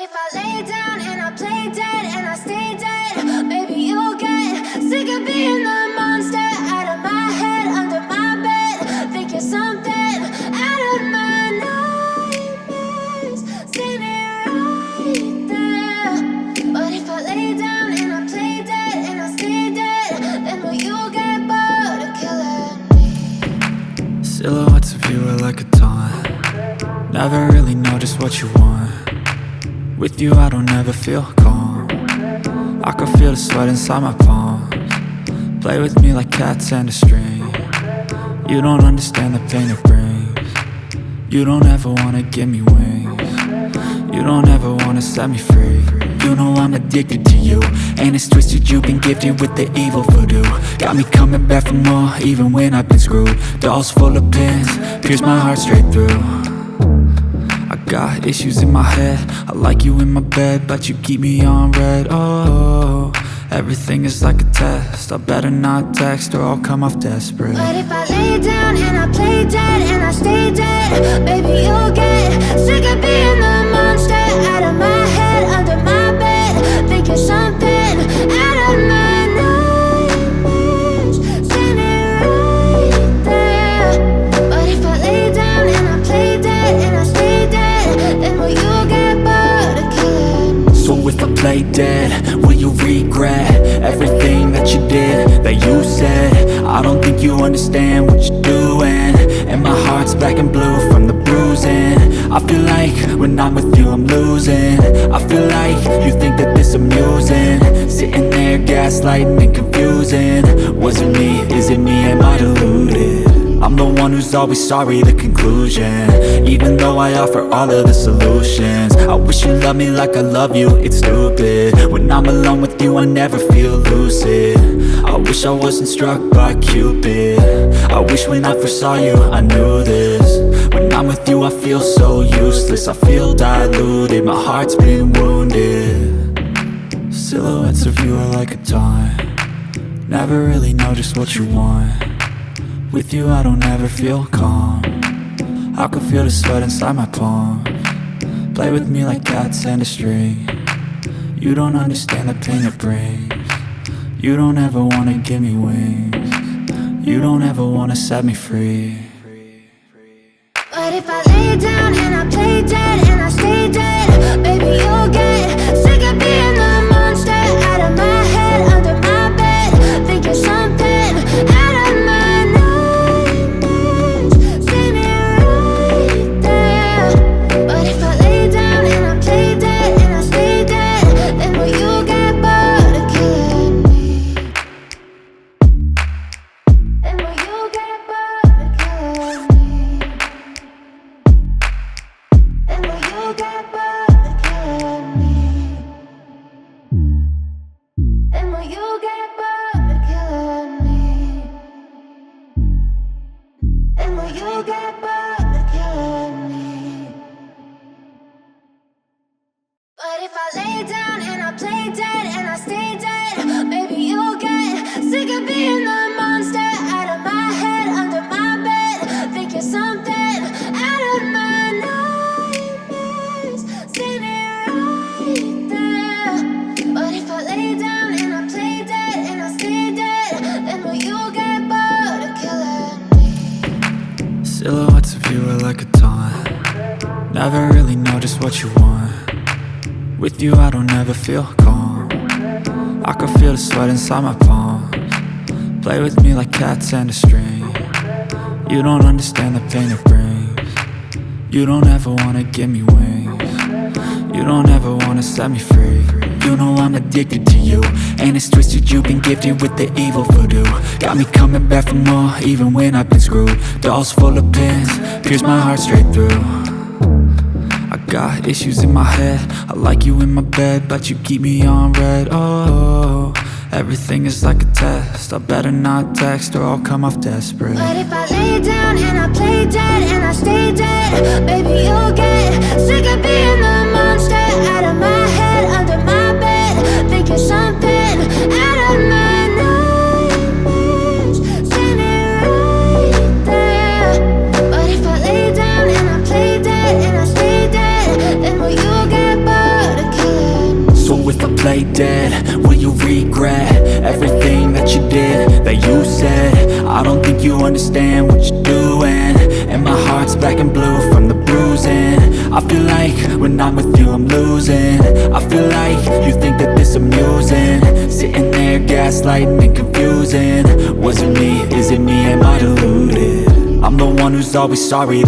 if I lay down and I play dead and I stay dead, baby, you'll get sick of being the monster out of my head, under my bed, thinking something out of my nightmares, standing right there. But if I lay down and I play dead and I stay dead, then will you get bored of killing me? Silhouettes of you are like a taunt. Never really know just what you want. With you I don't ever feel calm. I can feel the sweat inside my palms. Play with me like cats and a string. You don't understand the pain it brings. You don't ever wanna give me wings. You don't ever wanna set me free. You know I'm addicted to you, and it's twisted, you've been gifted with the evil voodoo. Got me coming back for more, even when I've been screwed. Dolls full of pins, pierce my heart straight through. I got issues in my head, I like you in my bed, but you keep me on red. Oh, everything is like a test. I better not text or I'll come off desperate. But if I lay down and I play dead and I stay dead, baby, you'll get sick of being the monster out of my head, under my bed, thinking something out of my nightmares, standing right there. But if I lay down and I play dead and I stay dead, then will you get bored of killing me? So if I play dead, will you regret everything that you did, that you said? I don't think you understand what you're doing, and my heart's black and blue from the bruising. I feel like when I'm with you I'm losing. I feel like you think that this amusing, sitting there gaslighting and confusing. Was it me? Is it me? Am I deluded? I'm the one who's always sorry, the conclusion, even though I offer all of the solutions. I wish you loved me like I love you, it's stupid. When I'm alone with you I never feel lucid. I wish I wasn't struck by Cupid. I wish when I first saw you I knew this. When I'm with you I feel so useless, I feel diluted, my heart's been wounded. Silhouettes of you are like a taunt. Never really know just what you want. With you I don't ever feel calm. I can feel the sweat inside my palms. Play with me like cats and a string. You don't understand the pain it brings. You don't ever wanna give me wings. You don't ever wanna set me free. But if I lay down and I play dead and I stay dead, baby, you'll get sick of being the monster out of my head, under my bed, thinking something out of my nightmares, standing right there. But if I lay down and I play dead and I stay dead, then will you get bored of killing me? Then will you get bored of killing me? Then will you get bored of killing me? Then will you get bored of killing me? Then will you get bored of killing me? But if I lay down and I play dead and I stay dead, baby, you'll get sick of being the monster out of my head, under my bed, thinking something out of my nightmares, standing right there. But if I lay down and I play dead and I stay dead, then will you get bored of killing me? Silhouettes of you are like a taunt. Never really know just what you want. With you I don't ever feel calm. I can feel the sweat inside my palms. Play with me like cats and a string. You don't understand the pain it brings. You don't ever wanna give me wings. You don't ever wanna set me free. You know I'm addicted to you, and it's twisted, you've been gifted with the evil voodoo. Got me coming back for more, even when I've been screwed. Dolls full of pins, pierce my heart straight through. I got issues in my head, I like you in my bed, but you keep me on red. Oh, everything is like a test. I better not text or I'll come off desperate. But if I lay down and I play dead and I stay dead, baby, you'll get sick of being the monster out of my head, under my bed, thinking something out of my nightmares, standing right there. But if I lay down and I play dead and I stay dead, then will you get bored play dead? Will you regret everything that you did, that you said? I don't think you understand what you're doing, and my heart's black and blue from the bruising. I feel like when I'm with you I'm losing. I feel like you think that this amusing, sitting there gaslighting and confusing. Was it me? Is it me? Am I deluded? I'm the one who's always sorry.